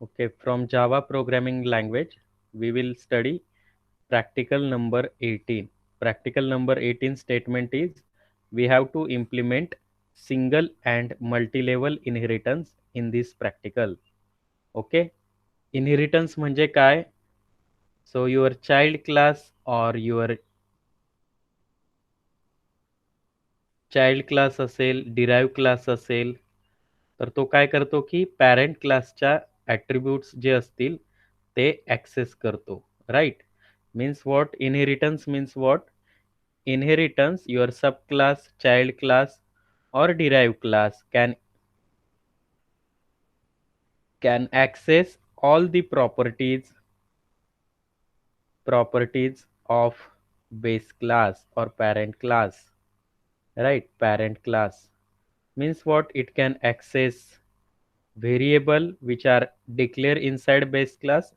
Okay, from Java programming language, we will study practical number 18. Practical number 18 statement is we have to implement single and multi-level inheritance in this practical. Okay, inheritance म्हणजे काय? So your child class or your child class असेल, derive class असेल, तर तो काय करतो की parent क्लासच्या ॲट्रिब्यूट्स जे असतील ते ॲक्सेस करतो. Right? Means what? Inheritance means what? Inheritance, your subclass, child class, or derived class can access all the properties of base class or parent class. Right? Parent class means what? It can access variable which are declared inside base class.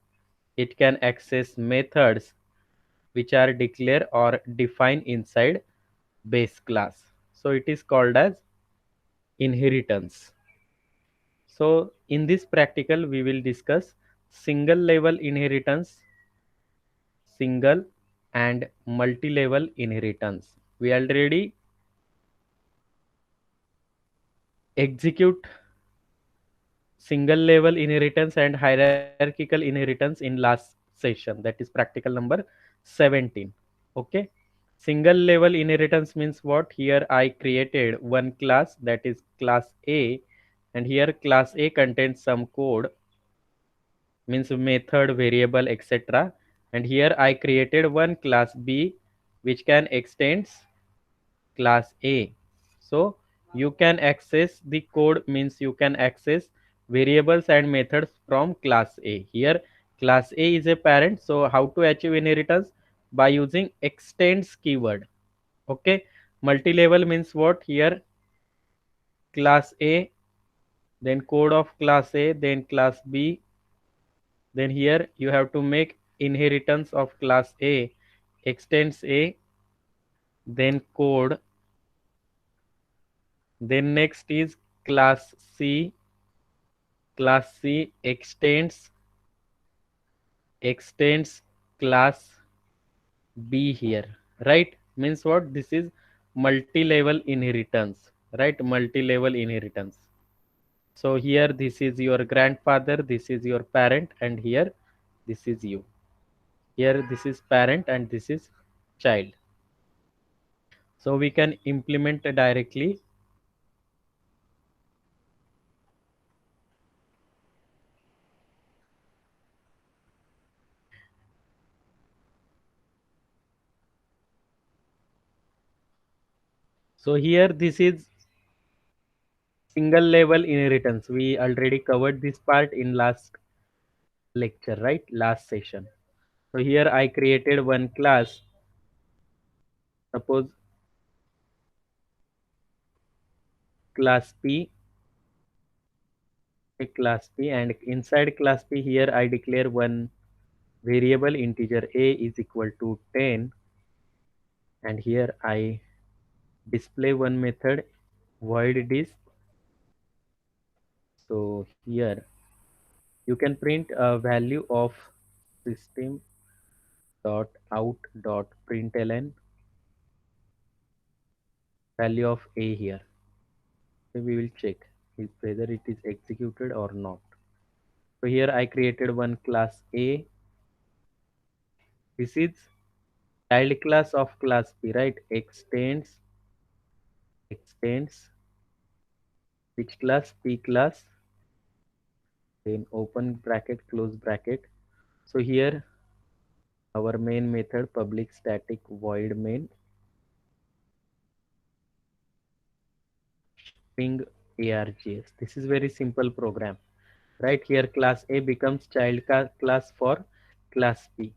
It can access methods which are declared or defined inside base class. So it is called as inheritance. So in this practical, we will discuss single level inheritance, single and multi-level inheritance. We already execute single level inheritance and hierarchical inheritance in last session. That is practical number 17. Okay. Single level inheritance means what? Here I created one class, that is class A, and here class A contains some code, means method, variable, etc. And here I created one class B which can extends class A. So you can access the code, means you can access variables and methods from class A. Here class A is a parent, so how to achieve inheritance? By using extends keyword. Okay, multi-level means what? Here class A, then code of class A, then class B, then here you have to make inheritance of class A, extends A, then code, then next is class C, class C extends class B here, right? Means what? This is multi-level inheritance, right? Multi-level inheritance. So here this is your grandfather, this is your parent, and here this is you. Here this is parent and this is child. So we can implement directly. So here this is single level inheritance. We already covered this part in last lecture, right? Last session. So here I created one class. Suppose class P, a class P, and inside class P here I declare one variable integer a is equal to 10, and here I display one method void disk. So here you can print a value of system dot out dot println value of a here. So we will check whether it is executed or not. So here I created one class A. This is child class of class B, right? Extends which class? P class, then open bracket, close bracket. So here our main method public static void main string args. This is very simple program. Right here class A becomes child class for class B.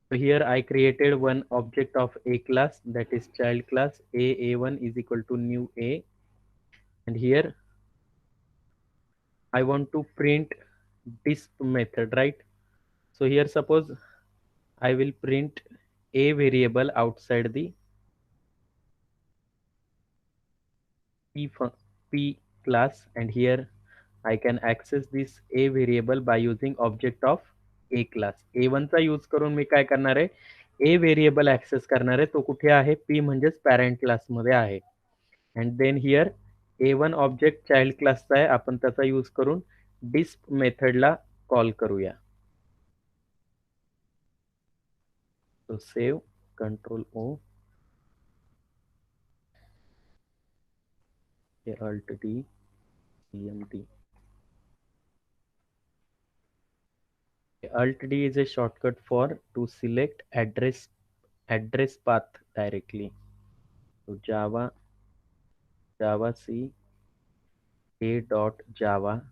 So here I created one object of A class, that is child class A1 is equal to new A, and here I want to print this method, right? So here suppose I will print a variable outside the p, p class, and here I can access this a variable by using object of a class. A1 चा use करून मी काय करणार आहे, a variable access करणार आहे. तो कुठे आहे, p म्हणजेच पॅरेंट क्लासमध्ये आहे. And then here a1 object child क्लासचा आहे, आपण त्याचा यूज करून डिस्प मेथडला कॉल करूया. So save, Control O, Alt D, CMD. Alt D is a shortcut for to select address path directly. So Java C a dot Java.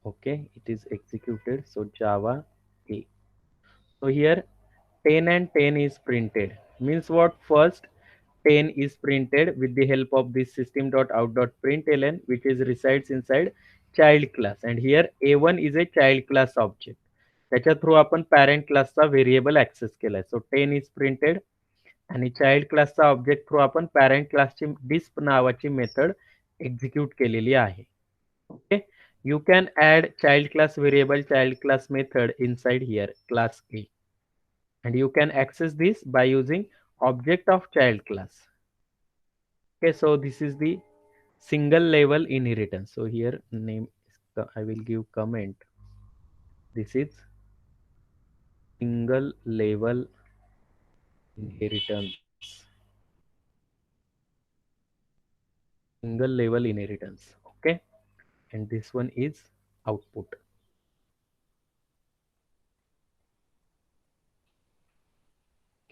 Okay, it is executed. So Java A. So here 10 and 10 is printed. Means what? First 10 is printed with the help of this system.out.println, which is resides inside child class. And here A1 is a child class object. त्याच्या through आपण parent क्लासचा variable access केलाय. सो 10 is printed आणि child क्लासचा object through आपण parent क्लासची डिस्प नावाची method execute केलेली आहे. Okay, you can add child class variable child class method inside here class A, and you can access this by using object of child class. Okay, so this is the single level inheritance. So here name I will give comment. This is single level inheritance. Single level inheritance. Okay, and this one is output.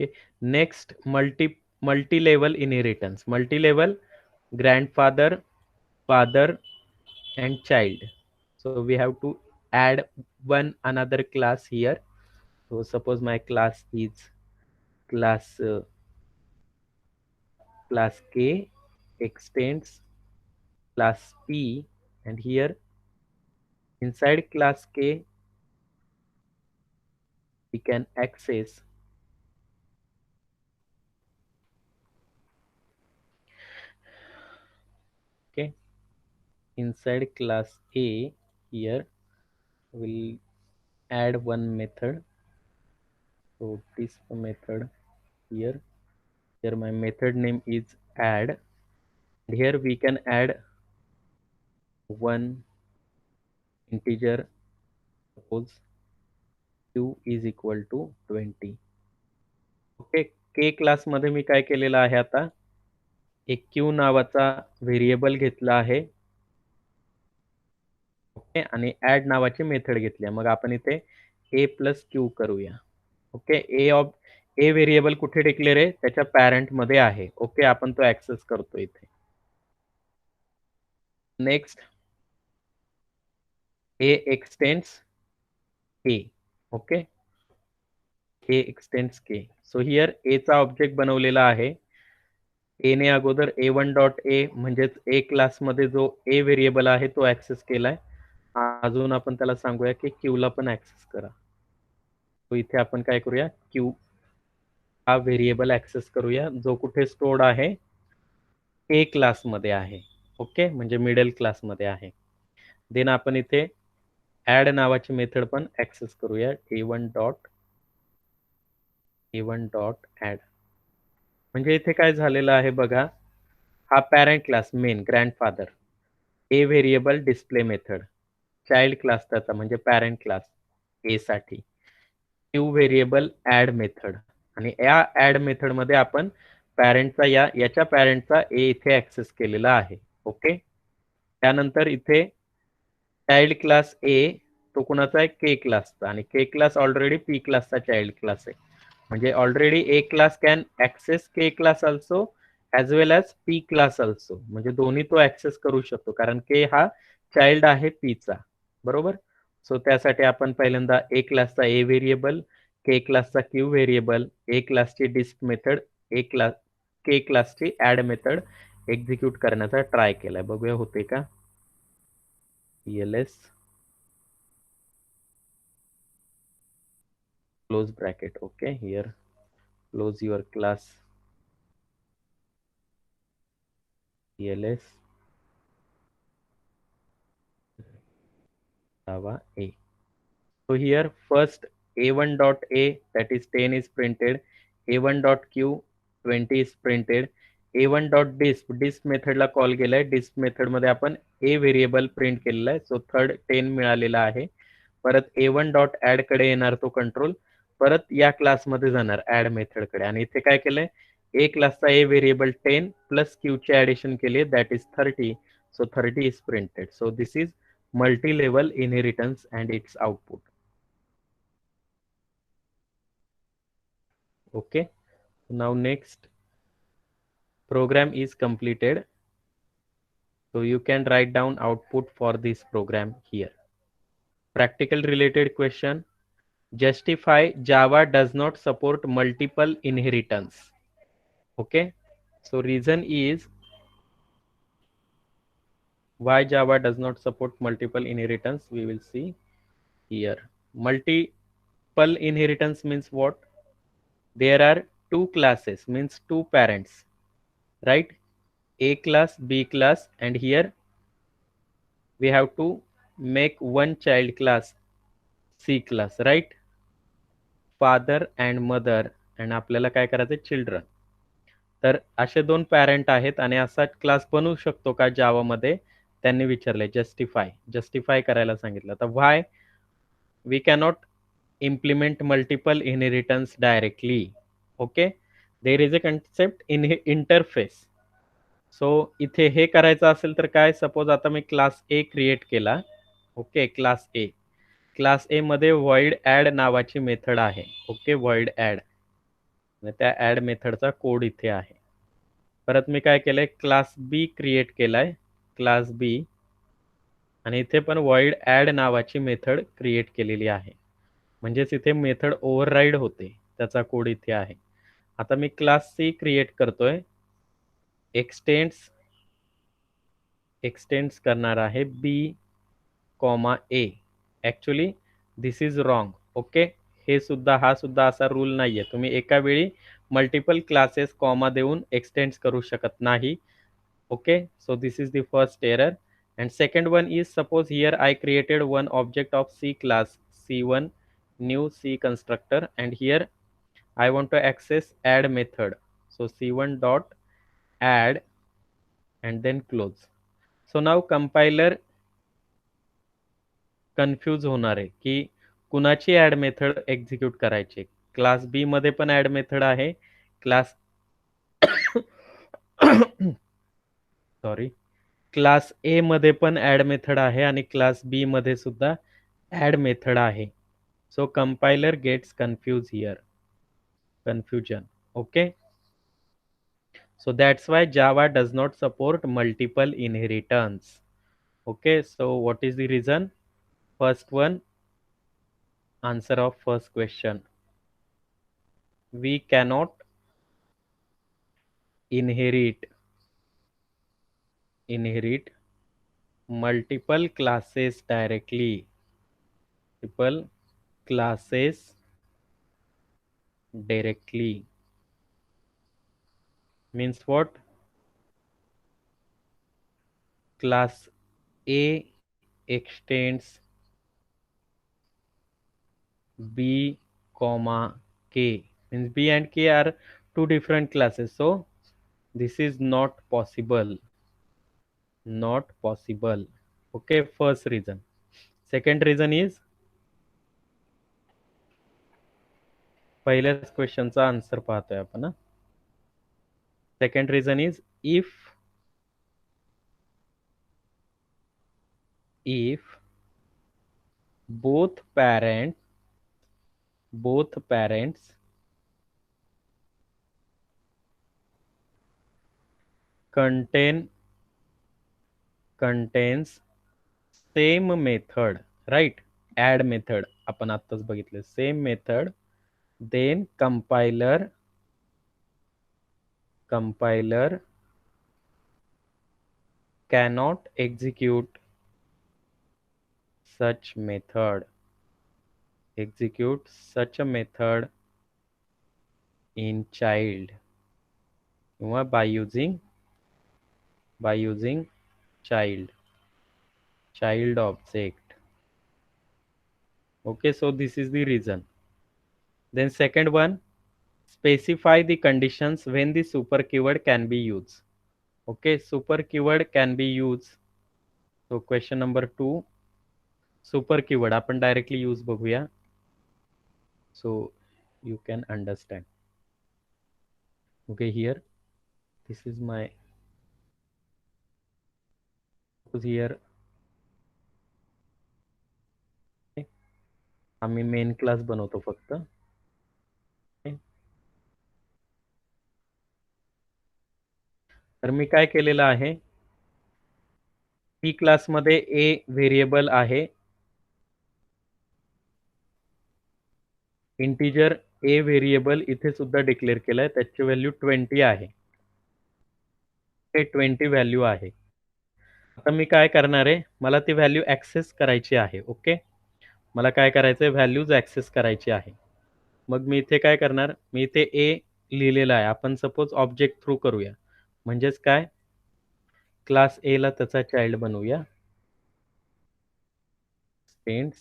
Okay, next multi-level inheritance. Multi-level grandfather, father, and child. So we have to add one another class here. So suppose my class is class class K extends class P, and here inside class K we can access okay inside class A. Here we'll add one method. So this method here my method name is add. Here we can add one integer, suppose q is equal to 20. Okay, के class मध्ये मी काय केलेलं आहे, आता एक Q नावाचा variable घेतला आहे. ओके, आणि ऍड नावाची मेथड घेतली आहे. मग आपण इथे ए प्लस क्यू करूया. ओके, ए व्हेरिएबल कुठे डिक्लेअर आहे, त्याच्या पॅरेंट मध्ये आहे. ओके, आपण तो ऍक्सेस करतो इथे. नेक्स्ट ए एक्सटेंड्स के. ओके, ए एक्सटेंड्स के. सो हियर ए चा ऑब्जेक्ट बनवलेला आहे. ए ने अगोदर A1 डॉट ए म्हणजेच ए क्लासमध्ये जो ए व्हेरिएबल आहे तो ऍक्सेस केलाय. अजून आपण त्याला सांगूया की क्यू ला पण ऍक्सेस करा. तो इथे आपण काय करूया, क्यू हा व्हेरिएबल ऍक्सेस करूया, जो कुठे स्टोर्ड आहे, ए क्लासमध्ये आहे. ओके, म्हणजे मिडल क्लासमध्ये आहे. देन आपण इथे ऍड नावाची मेथड पण ऍक्सेस करूया, A1 डॉट ऍड. म्हणजे इथे काय झालेलं आहे बघा, हा parent class main grandfather, A variable display method, child class त्याचा म्हणजे पॅरेंट क्लास ए साठी, क्यू व्हेरिएबल ऍड मेथड, आणि या ऍड मेथड मध्ये आपण पॅरेंटचा याच्या पॅरेंटचा ए इथे ऍक्सेस केलेला आहे. ओके, त्यानंतर इथे चाइल्ड क्लास ए तो कुणाचा आहे, के क्लासचा, आणि के क्लास ऑलरेडी पी क्लासचा चाइल्ड क्लास आहे. म्हणजे already A class can access K class also as well as P class also. म्हणजे दोन्ही तो ऍक्सेस करू शकतो, कारण के हा चाइल्ड आहे पी चा. बरोबर. सो त्यासाठी आपण पहिल्यांदा ए क्लासचा ए व्हेरिएबल, के क्लासचा क्यू व्हेरिएबल, ए क्लासची डिस्प मेथड, के क्लासची ऍड मेथड एक्झिक्यूट करण्याचा ट्राय केलाय. बघूया होते का. ls close bracket. Okay, here close your class CLS Java A. So here first a1.a, that is 10 is printed, a1.q 20 is printed, a1.disp मेथडला call केलाय, डिस्प method मध्ये आपण a व्हेरिएबल प्रिंट केलेला आहे, सो थर्ड 10 मिळालेला आहे. परत a1 डॉट ऍड कडे येणार तो कंट्रोल, परत या क्लासमध्ये जाणार ऍड मेथड कडे, आणि इथे काय केलंय, ए क्लासचा a व्हेरिएबल 10 प्लस q चे ऍडिशन केले, that is 30, so 30 is printed. So this is multi-level inheritance and its output. Okay, now next program is completed, so you can write down output for this program here. Practical related question: justify Java does not support multiple inheritance. Okay, so reason is why Java does not support multiple inheritance, we will see here. Multiple inheritance means what? There are two classes, means two parents, right? A class, B class, and here we have to make one child class, C class, right? Father and mother, and आपल्याला काय करायचं, children. तर असे दोन parent आहेत आणि असा class बनवू शकतो का जावा मध्ये, त्यांनी विचारले. जस्टिफाय करायला सांगितलं. तर why we cannot implement multiple inheritance directly. Okay, there is a concept in interface. सो इथे हे करायचं असेल तर काय, सपोज आता मी क्लास ए क्रिएट केला. ओके, क्लास ए मध्ये void add नावाची मेथड आहे. ओके, void add, त्या ऍड मेथडचा कोड इथे आहे. परत मी काय केलंय, क्लास बी क्रिएट केलाय, क्लास बी, आणि इथे पण void add नावाची मेथड क्रिएट केलेली आहे. म्हणजेच इथे मेथड ओव्हरराईड होते, त्याचा कोड इथे आहे. आता मी क्लास सी क्रिएट करतोय, एक्सटेंड्स करणार आहे B comma A. Actually this is wrong. Okay, हा सुद्धा असा रूल नाहीये, तुम्ही एका वेळी मल्टिपल क्लासेस कॉमा देऊन एक्सटेंड्स करू शकत नाही. Okay, so this is the first error. And second one is, suppose here I created one object of C class, C1 new C constructor, and here I want to access add method. So C1 dot add and then close. So now compiler confuse होणार आहे की कुणाची add method execute करायची. Class B मध्ये पण add method आहे, class sorry, class ए मध्ये पण ऍड मेथड आहे, आणि क्लास बी मध्ये सुद्धा ऍड मेथड आहे. So compiler gets confuse here, confusion. Okay, so that's why Java does not support multiple inheritance. Okay, so what is the reason? First one, answer of first question, we cannot inherit multiple classes directly. Multiple classes directly means what? Class A extends B comma K, means B and K are two different classes, so this is not possible. Okay, first reason. Second reason is, पहिल्याच क्वेश्चनचा answer पाहतोय आपण. Second reason is, if both parents contains same method, right? Add method आपण आत्ताच बघितलं, same method, then compiler cannot execute such a method in child by using by using child object. Okay, so this is the reason. Then second one, specify the conditions when the super keyword can be used. Okay, super keyword can be used. So question number 2, super keyword आपण directly use बघूया, so you can understand. Okay, here this is my, here आम्ही main class बनवतो फक्त. तर मी काय केलेलं आहे, P क्लासमध्ये ए व्हेरिएबल आहे, इंटिजर ए व्हेरिएबल इथे सुद्धा डिक्लेअर केलाय, त्याची व्हॅल्यू 20 आहे. हे 20 व्हॅल्यू आहे. आता मी काय करणार आहे, मला ती व्हॅल्यू ॲक्सेस करायची आहे. ओके, मला काय करायचं आहे, व्हॅल्यूज ॲक्सेस करायची आहे. मग मी इथे काय करणार, मी इथे ए लिहिलेला आहे, आपण सपोज ऑब्जेक्ट थ्रू करूया. म्हणजेच काय, क्लास ए ला त्याचा चाइल्ड बनवूया, स्टेंट्स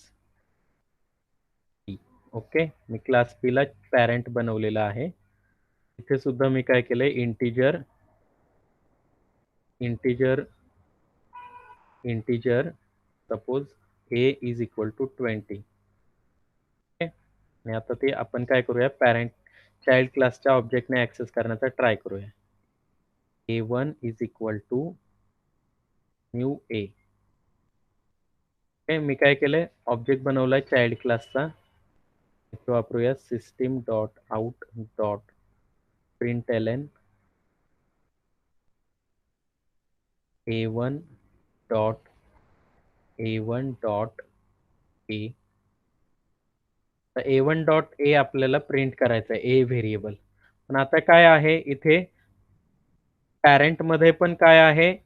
पी. ओके, मी क्लास पी ला पॅरेंट बनवलेला आहे. इथे सुद्धा मी काय केलंय, integer suppose A is equal to 20. आणि आता ते आपण काय करूया, पॅरेंट चाइल्ड क्लासच्या ऑब्जेक्टने ऍक्सेस करण्याचा ट्राय करूया. A1 is equal to new A. मी काय केलंय, ऑब्जेक्ट बनवलाय चाइल्ड क्लासचा, तो वापरूया system dot out dot println A1 dot A. तर A1 डॉट ए आपल्याला प्रिंट करायचं आहे, ए व्हेरिएबल. पण आता काय आहे, इथे पॅरेंट मध्ये पण काय आहे,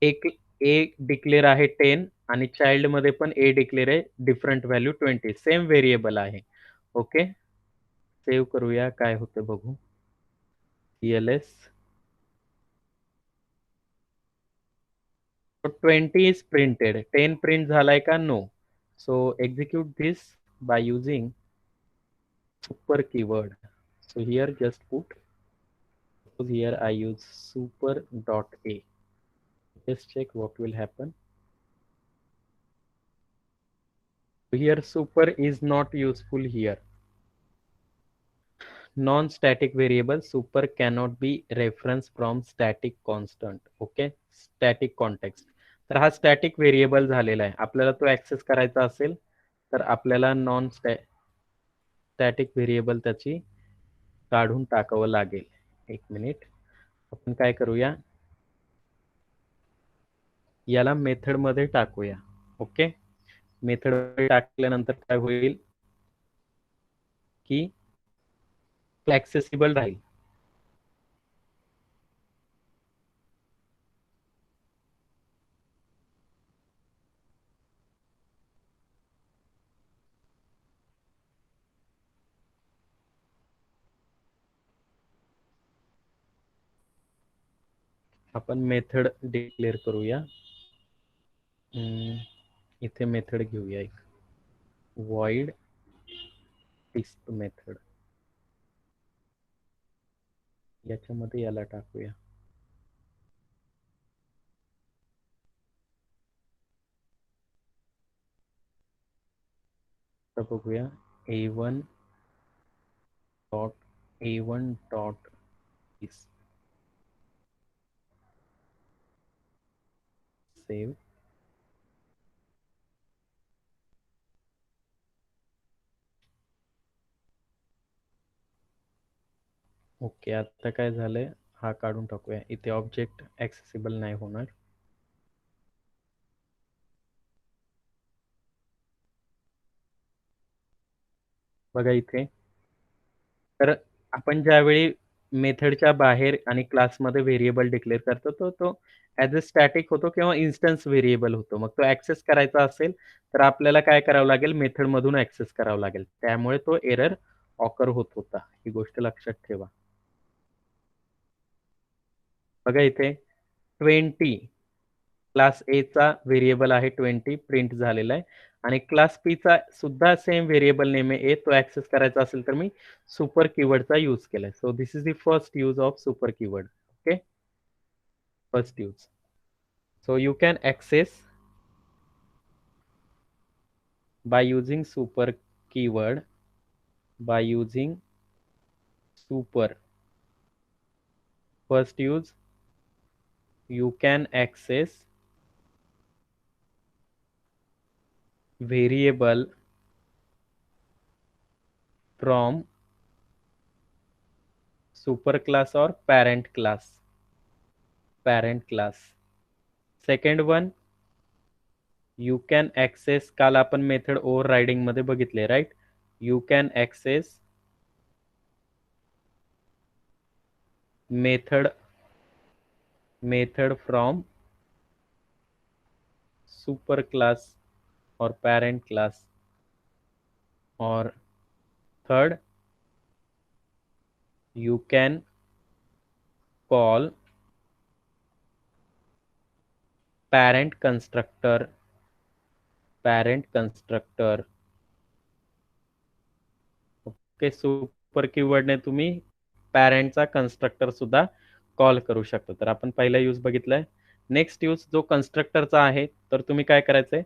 एक ए डिक्लेअर आहे 10 आणि चाइल्ड मध्ये पण ए डिक्लेअर आहे, डिफरंट व्हॅल्यू 20, सेम व्हेरिएबल आहे. ओके, सेव्ह करूया, काय होतं बघू. ls 20 is printed, 10 प्रिंट झालाय का, no. So execute this by using super keyword. So here just put, suppose here I use super dot a. Just check what will happen. Here super is not useful here. Non-static variable super cannot be referenced from static constant. Okay, static context. तर हा static variable झालेला आहे, आपल्याला तो access करायचा असेल तर आपल्याला नॉन स्टॅटिक व्हेरिएबल त्याची काढून टाकावं लागेल. एक मिनिट, आपण काय करूया, याला मेथड मध्ये टाकूया. ओके, मेथड मध्ये टाकल्यानंतर काय होईल की ऍक्सेसिबल राहील. आपण मेथड डिक्लेअर करूया. इथे मेथड घेऊया एक, void disp मेथड, याच्यामध्ये याला टाकूया. तर बघूया, a1 dot is save. Okay, आता काय झालंय, हा काढून टाकूया, इथे ऑब्जेक्ट ऍक्सेसिबल नाही होणार. बघा इथे, तर आपण ज्यावेळी मेथडच्या बाहेर आणि क्लासमध्ये व्हेरिएबल डिक्लेअर करतो, तो ॲज अ स्टॅटिक होतो किंवा इन्स्टन्स व्हेरिएबल होतो. मग तो ऍक्सेस करायचा असेल तर आपल्याला काय करावं लागेल, मेथड मधून ऍक्सेस करावं लागेल, त्यामुळे तो एरर ऑकर होत होता. ही गोष्ट लक्षात ठेवा. बघा इथे, 20 क्लास ए चा व्हेरिएबल आहे 20 प्रिंट झालेला आहे आणि क्लास पी चा सुद्धा सेम व्हेरिएबल नेम आहे तो ऍक्सेस करायचा असेल तर मी सुपर कीवर्डचा यूज केलाय. So this is the first use of super keyword. Okay, first use. So you can access by using super keyword, by using super. First use, you can access variable from super class or parent class. Parent class. Second one, you can access, काल आपण method overriding मध्ये बघितले, right. You can access method from super class or parent class. Or third, you can call parent constructor. Okay, super कीवर्डने तुम्ही पॅरेंटचा constructor सुद्धा call करू शकता. तर आपण पहिला यूज बघितलाय. नेक्स्ट यूज जो कन्स्ट्रक्टरचा आहे, तर तुम्ही काय करायचंय,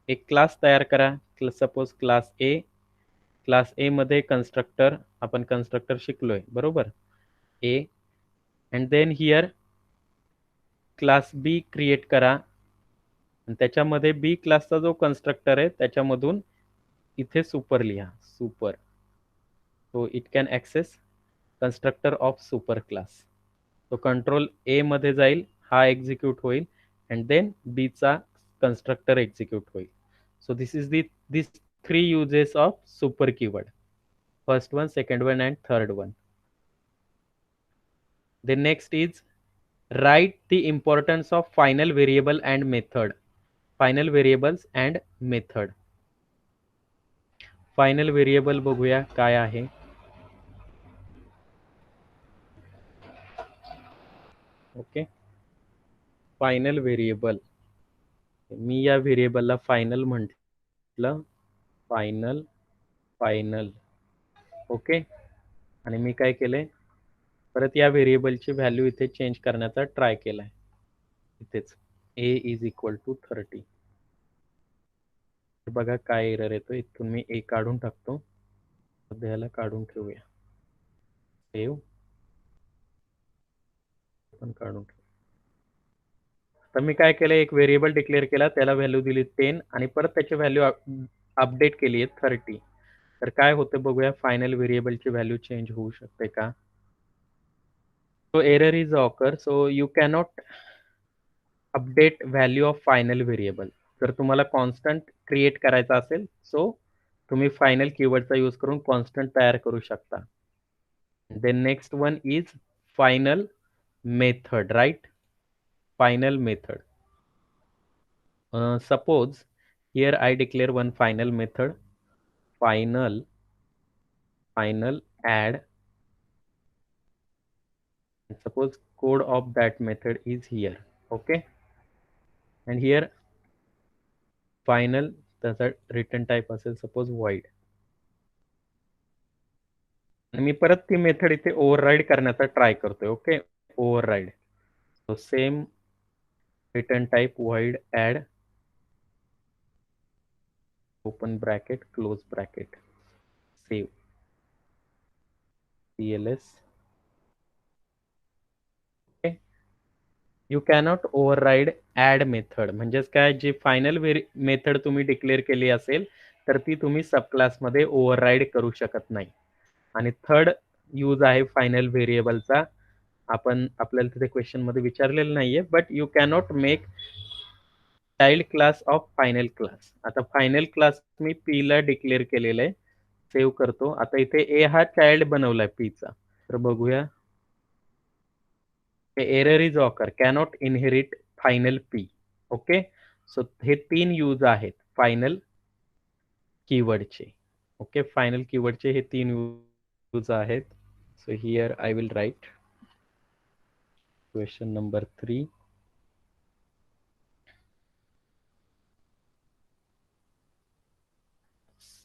एक क्लास तयार करा. सपोज क्लास ए मध्ये कन्स्ट्रक्टर, आपण कन्स्ट्रक्टर शिकलोय बरोबर, A. And then here class B create करा आणि त्याच्यामध्ये बी क्लासचा जो कन्स्ट्रक्टर आहे त्याच्यामधून इथे सुपर लिहा, super. So it can access constructor of super class. तो कंट्रोल ए मध्ये जाईल, हा एक्झिक्यूट होईल अँड देन बी चा कन्स्ट्रक्टर एक्झिक्यूट होईल. So this is this 3 uses of super keyword. First one, second one and third one. The next is write the importance of final variable and method. Final variables and method. Final variable बघूया काय आहे. Okay, final variable, मी या व्हेरिएबलला final म्हटलं, final. Okay, आणि मी काय केलंय, परत या व्हेरिएबलची व्हॅल्यू इथे चेंज करण्याचा ट्राय केलाय. इथेच a इज इक्वल टू 30. बघा काय एरर येतो. इथून मी a काढून टाकतो, सध्याला काढून ठेवूया, सेव्ह पण काढून ठेवू. तर मी काय केलं, एक व्हेरिएबल डिक्लेअर केला, त्याला व्हॅल्यू दिली 10 आणि परत त्याची व्हॅल्यू अपडेट केली आहे 30. तर काय होतं बघूया, फायनल व्हेरिएबलची व्हॅल्यू चेंज होऊ शकते का. So error is occur, so you cannot update value of final variable. जर तुम्हाला कॉन्स्टंट क्रिएट करायचा असेल, सो तुम्ही फायनल कीवर्डचा यूज करून कॉन्स्टंट तयार करू शकता. Then next one is final method, right. Final method. Suppose here I declare one final method, final add. Suppose code of that method is here. Okay, and here final त्याचा return type असेल suppose void. आणि मी परत ती method इथे override करण्याचा try करतोय. Okay, override. So same return type void add, open bracket, close bracket, save, cls. Okay, you cannot override add method. म्हणजेच काय, जी फायनल मेथड तुम्ही डिक्लेअर केली असेल तर ती तुम्ही सब क्लासमध्ये ओव्हरराइड करू शकत नाही. आणि थर्ड यूज आहे फायनल व्हेरिएबलचा, आपण आपल्याला तिथे क्वेश्चन मध्ये विचारलेलं नाहीये, but you cannot make child class of final class. आता फायनल क्लास मी पी ला डिक्लेअर केलेलं आहे. सेव्ह करतो. आता इथे ए हा चाइल्ड बनवलाय पी चा. तर बघूया, error is occur, cannot inherit final P. Okay, so हे 3 यूज आहेत फायनल कीवर्डचे. ओके, फायनल कीवर्डचे हे 3 यूज आहेत. So here I will write question number 3.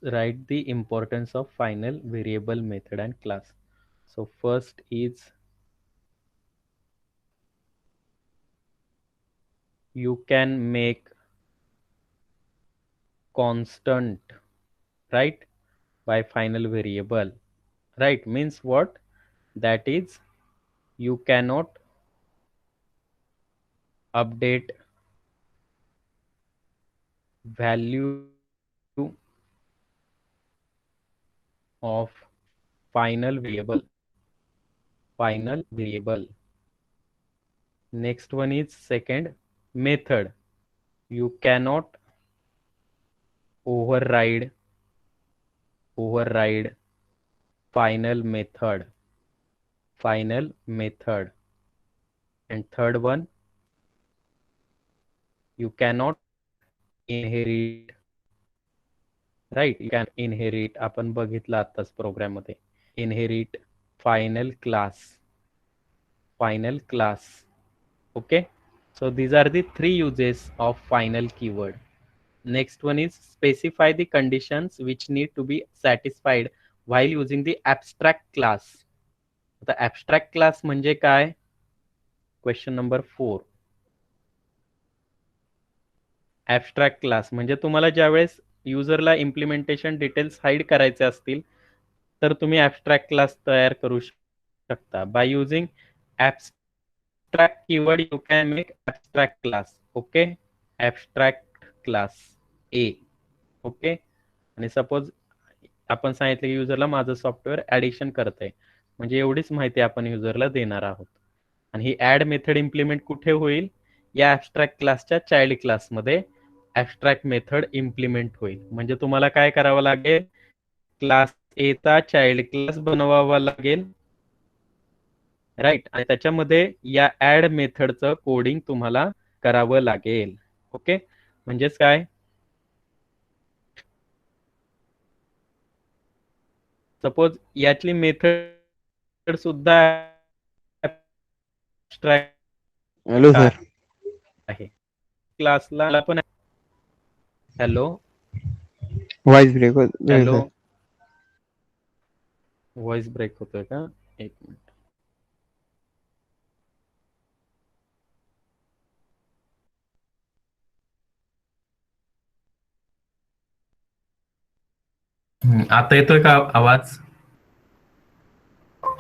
write the importance of final variable method and class. So first is you can make constant, right, by final variable, right? Means what? That is you cannot update value of final variable. Next one is second method. You cannot override final method. And third one, you cannot inherit, right? You can inherit, आपण बघितलं आताच programme मध्ये, inherit final class. Okay, so these are the three uses of final keyword. Next one is specify the conditions which need to be satisfied while using the abstract class. The abstract class म्हणजे काय? Question number 4. Abstract class म्हणजे तुम्हाला ज्यावेळेस युजरला implementation details hide करायचे असतील तर तुम्ही ॲब्स्ट्रॅक्ट क्लास तयार करू शकता. By using abstract keyword you can make abstract class. Okay, abstract class A. Okay, आणि सपोज आपण सांगितलं की युजरला माझं सॉफ्टवेअर ॲडिशन करतंय, म्हणजे एवढीच माहिती आपण युजरला देणार आहोत. आणि ही ॲड मेथड इम्प्लिमेंट कुठे होईल? या ॲब्स्ट्रॅक्ट क्लासच्या चाइल्ड क्लासमध्ये ॲब्स्ट्रॅक्ट मेथड इम्प्लिमेंट होईल. म्हणजे तुम्हाला काय करावं लागेल? क्लास ए चा चाइल्ड क्लास बनवावा लागेल, राईट, आणि त्याच्यामध्ये या ॲड मेथडचं कोडिंग तुम्हाला करावं लागेल. ओके, म्हणजेच काय? सपोज यातली मेथड सुद्धा ॲब्स्ट्रॅक्ट हॅलो सर. आहे. क्लासला पण हॅलो व्हॉइस ब्रेक होतोय हॅलो सर. व्हॉइस ब्रेक होतोय का? एक मिनिट. आता येतोय का आवाज?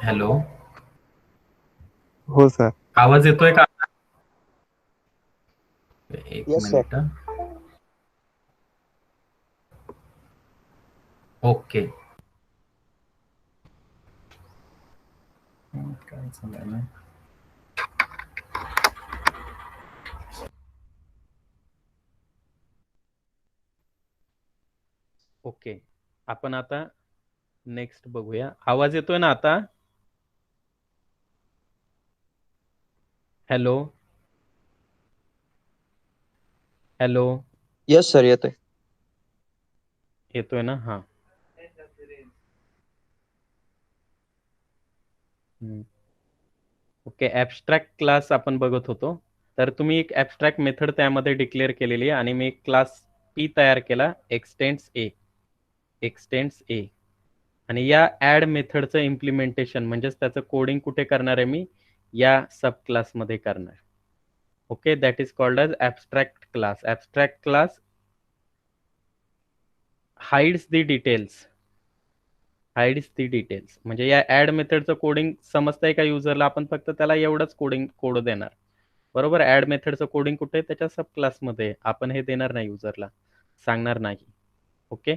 हॅलो, हो सर. आवाज येतोय का? एक येस सर. मिनिट. ओके, काय चाललंय? ओके, आपण आता नेक्स्ट बघूया. आवाज येतोय ना आता? हॅलो हॅलो, येस सर, येतोय. येतोय ना? हा. ओके, ॲब्स्ट्रॅक्ट क्लास आपण बघत होतो. तर तुम्ही एक ॲब्स्ट्रॅक्ट मेथड त्यामध्ये डिक्लेअर केलेली आहे आणि मी एक क्लास पी तयार केला, एक्सटेंड्स ए. आणि या ॲड मेथडचं इम्प्लिमेंटेशन म्हणजेच त्याचं कोडिंग कुठे करणार आहे मी? या सब क्लासमध्ये करणार. Okay, that is called as abstract class. Abstract class hides the details. म्हणजे या ॲड मेथडचं कोडिंग समजतंय का युजरला? आपण फक्त त्याला एवढंच कोड देणार, बरोबर. ॲड मेथडचं कोडिंग कुठे? त्याच्या सब क्लासमध्ये. आपण हे देणार नाही युजरला, सांगणार नाही. ओके,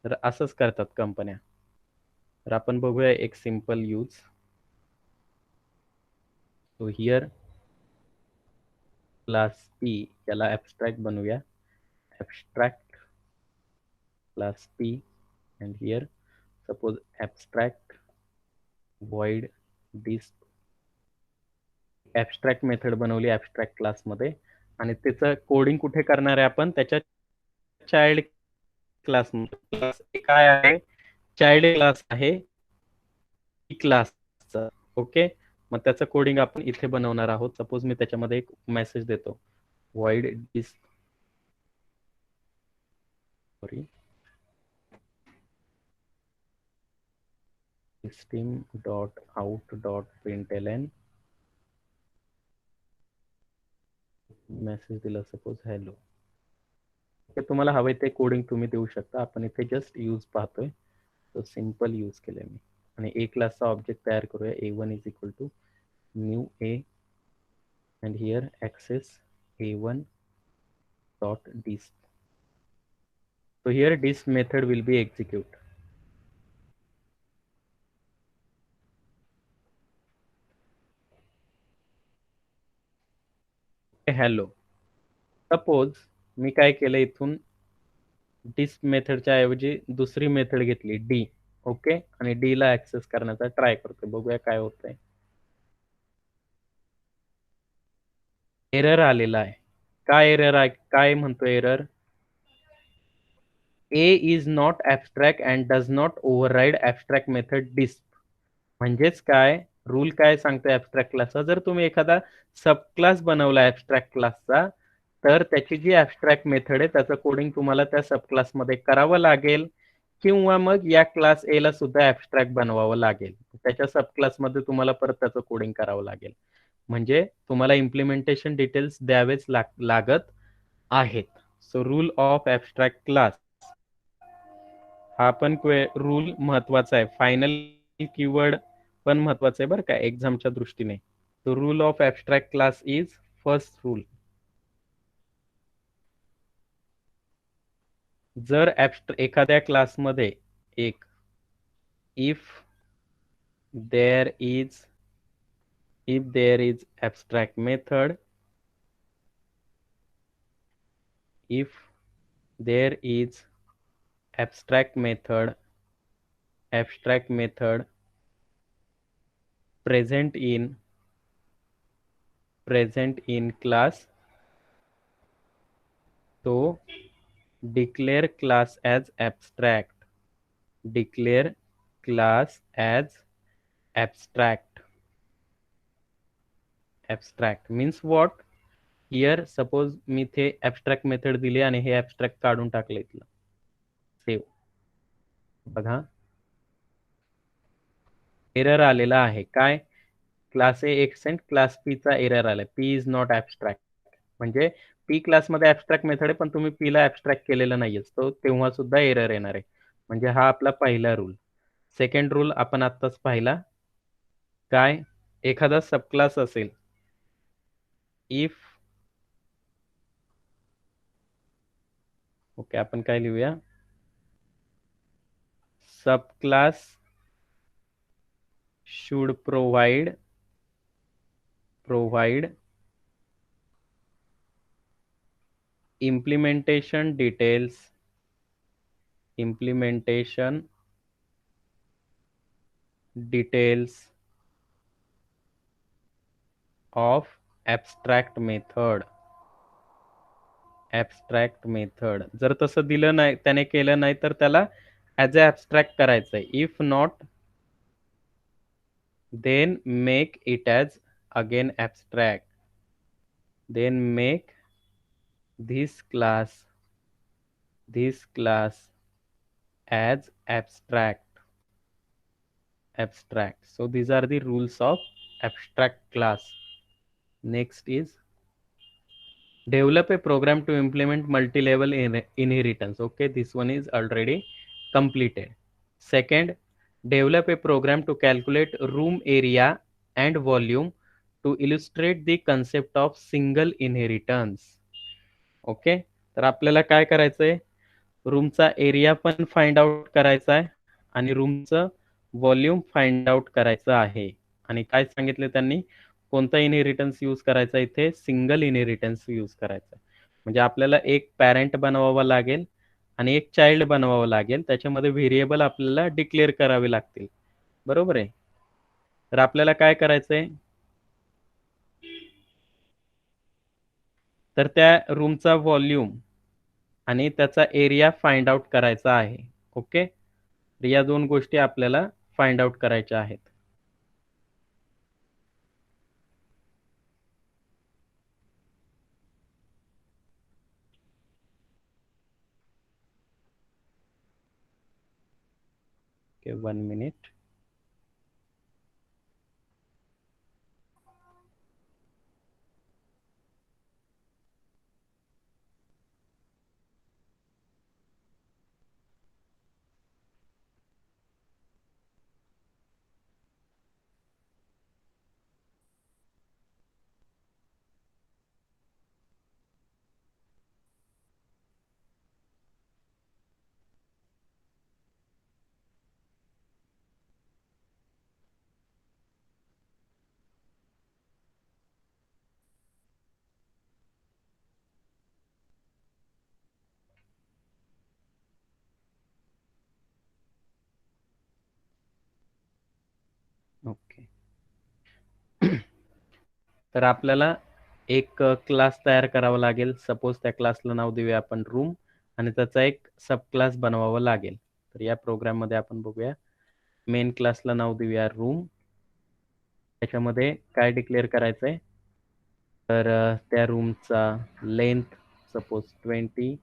तर असंच करतात कंपन्या. तर आपण बघूया एक simple use. So here class P, याला ॲब्स्ट्रॅक्ट बनवूया. Abstract class P and here suppose abstract void this. Abstract method बनवली ॲब्स्ट्रॅक्ट क्लासमध्ये आणि त्याचं कोडिंग कुठे करणार आहे आपण? त्याच्या चाइल्ड क्लासमध्ये. क्लास काय आहे? चाइल्ड क्लास आहे क्लासचा. ओके, मग त्याचं कोडिंग आपण इथे बनवणार आहोत. सपोज मी त्याच्यामध्ये एक मेसेज देतो, void this, sorry, system.out.println message दिला सपोज हॅलो. ओके, तुम्हाला हवे ते कोडिंग तुम्ही देऊ शकता. आपण इथे जस्ट यूज पाहतोय, तो सिंपल यूज केलंय मी. आणि ए क्लासचा ऑब्जेक्ट तयार करूया. A1 is equal to new A and here access a1 dot disp. So here disp method will be execute. Hello. Suppose मी काय केलं, इथून डिस्प मेथडच्या ऐवजी दुसरी मेथड घेतली डी. ओके, आणि डी ला ऍक्सेस करण्याचा ट्राय करतोय. बघूया काय होतंय. एरर आलेला आहे. काय एरर आहे, काय म्हणतो error? A is not abstract and does not override abstract method disp. म्हणजेच काय, रूल काय सांगतोय ऍबस्ट्रॅक्ट क्लासचा? जर तुम्ही एखादा सब क्लास बनवला ऍबस्ट्रॅक्ट क्लासचा, तर त्याची जी ऍबस्ट्रॅक्ट मेथड आहे त्याचं कोडिंग तुम्हाला त्या सब क्लासमध्ये करावं लागेल, किंवा मग या क्लास ए ला सुद्धा ऍबस्ट्रॅक्ट बनवावं लागेल. त्याच्या सब क्लासमध्ये तुम्हाला परत त्याचं कोडिंग करावं लागेल. म्हणजे तुम्हाला इम्प्लिमेंटेशन डिटेल्स द्यावेच लागत आहेत. So rule of abstract class हा पण रूल महत्वाचा आहे. फायनल कीवर्ड पण महत्वाचं आहे बरं का एक्झामच्या दृष्टीने. तो rule of abstract class is first rule. जर एखाद्या क्लासमध्ये एक if there is abstract method, if there is abstract method present in class, तो declare class as abstract. Declare class as abstract. Abstract means what? Here suppose मी थे abstract method दिली आणि हे abstract काढून टाकले इथलं. सेव. बघा एरर आलेला आहे. काय? क्लास ए एक्सेंट क्लास पी चा एरर आलाय. P is not abstract. म्हणजे पी क्लासमध्ये ऍबस्ट्रॅक्ट मेथड आहे, पण तुम्ही पी ला ऍबस्ट्रॅक्ट केलेलं नाहीये, तो तेव्हा सुद्धा एरर येणार आहे. म्हणजे हा आपला पहिला रूल. सेकंड रूल आपण आत्ताच पाहिला. काय? एखादा सबक्लास असेल, इफ ओके आपण काय लिहूया, subclass should provide implementation details of abstract method. जर तसं दिलं नाही, त्याने केलं नाही, तर त्याला ऍज अ ऍबस्ट्रॅक्ट करायचंय. If not then make it as again abstract. Then make this class as abstract. So these are the rules of abstract class. Next is develop a program to implement multi-level inheritance. Okay, this one is already completed. Second, develop a program to calculate room area and volume to illustrate the concept of single inheritance. Okay, तर आपल्याला काय करायचंय, रूमचा area पण find out करायचा आहे आणि रूमचं volume find out करायचं आहे. आणि काय सांगितले त्यांनी, कोणता इनहेरिटन्स यूज करायचा, इथे सिंगल इनहेरिटन्स यूज करायचा. म्हणजे आपल्याला एक पॅरेंट बनवावा लागेल आणि एक चाइल्ड बनवावं लागेल. त्याच्यामध्ये व्हेरिएबल आपल्याला डिक्लेअर करावे लागतील. बरोबर आहे. तर आपल्याला काय करायचंय, तर त्या रूमचा व्हॉल्यूम आणि त्याचा एरिया फाइंड आउट करायचा आहे. ओके, या दोन गोष्टी आपल्याला फाइंड आउट करायच्या आहेत. Okay, 1 minute. ओके. तर आपल्याला एक क्लास तयार करावा लागेल. सपोज त्या क्लासला नाव देऊया आपण रूम आणि त्याचा एक सब क्लास बनवावा लागेल. तर या प्रोग्राममध्ये आपण बघूया. मेन क्लासला नाव देऊया रूम. त्याच्यामध्ये काय डिक्लेअर करायचंय, तर त्या रूमचा length suppose 20,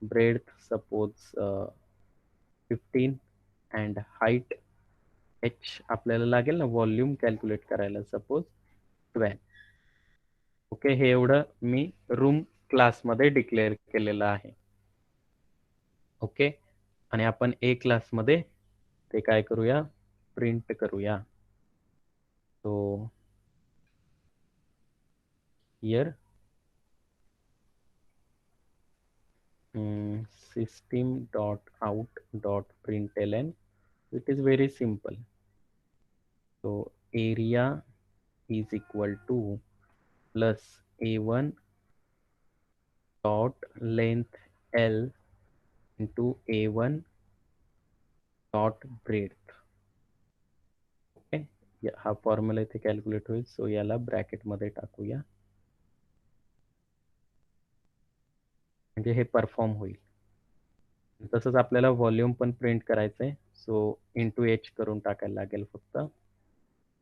breadth suppose 15 and height h आपल्याला लागेल ना व्हॉल्यूम कॅल्क्युलेट करायला, सपोज 12. ओके, हे एवढं मी रूम क्लासमध्ये डिक्लेअर केलेलं आहे. ओके, आणि आपण ए क्लासमध्ये ते काय करूया, प्रिंट करूया. So here system.out.println. It is very simple. So area is equal to plus a1 dot length L into a1 dot breadth. Okay, हा फॉर्म्युला इथे कॅल्क्युलेट होईल. सो याला ब्रॅकेटमध्ये टाकूया, म्हणजे हे परफॉर्म होईल. तसंच आपल्याला व्हॉल्यूम पण प्रिंट करायचंय. सो इंटू एच करून टाकायला लागेल फक्त.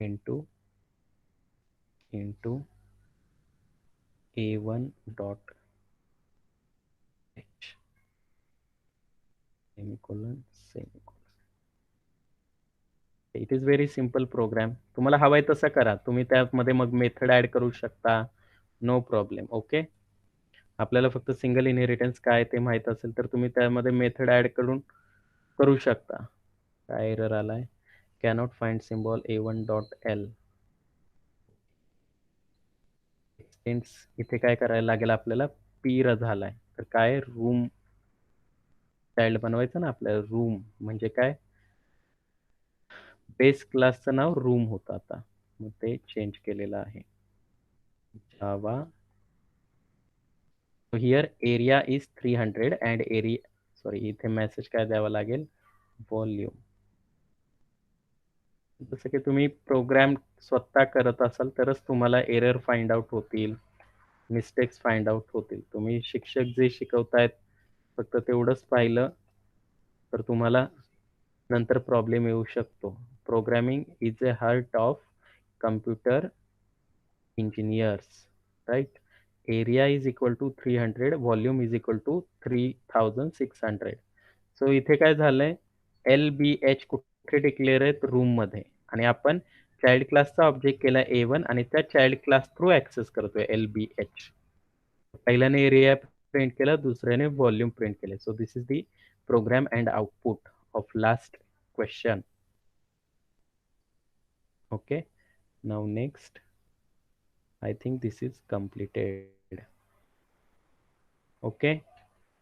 Into into a1 dot h semicolon semicolon. It is very simple program. तुम्हाला हवाय तसं करा. तुम्ही त्यामध्ये मग मेथड ऍड करू शकता, नो प्रॉब्लेम. ओके, आपल्याला फक्त सिंगल इनहेरिटन्स काय ते माहित असेल तर तुम्ही त्यामध्ये मेथड ऍड करून करू शकता. काय एरर आलाय, cannot find symbol a1 dot L. Extends इथे काय करायला लागेल आपल्याला, पीर झालाय. तर काय, रूम चाइल्ड बनवायचं ना आपल्याला. रूम म्हणजे काय, बेस क्लासचं नाव रूम होतं आता, मग ते चेंज केलेलं आहे. जावा. So here area is 300 and area, sorry, इथे मेसेज काय द्यावा लागेल, व्हॉल्यूम. जसं की तुम्ही प्रोग्राम स्वतः करत असाल तरच तुम्हाला एरर फाइंड आउट होतील, मिस्टेक्स फाइंड आउट होतील. तुम्ही शिक्षक जे शिकवतायत फक्त तेवढंच पाहिलं तर तुम्हाला नंतर प्रॉब्लेम येऊ शकतो. Programming is a heart of computer engineers, right? Area is equal to 300, volume is equal to 3600. सो इथे काय झालंय, एल बी एच कुठे डिक्लेअर आहेत, रूम मध्ये, आणि आपण चाइल्ड क्लासचा ऑब्जेक्ट केला A1 आणि त्या चाइल्ड क्लास थ्रू ऍक्सेस करतोय एल बी एच. पहिल्याने एरिया प्रिंट केला, दुसऱ्याने व्हॉल्यूम प्रिंट केले. So this is the program and output of last question. Okay, now next. I think this is completed. Okay,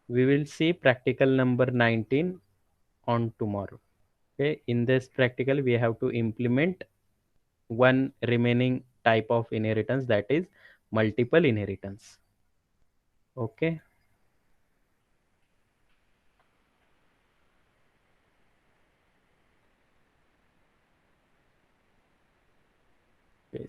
we will see practical number 19 on tomorrow. Okay, in this practical we have to implement one remaining type of inheritance, that is multiple inheritance. Okay. Okay.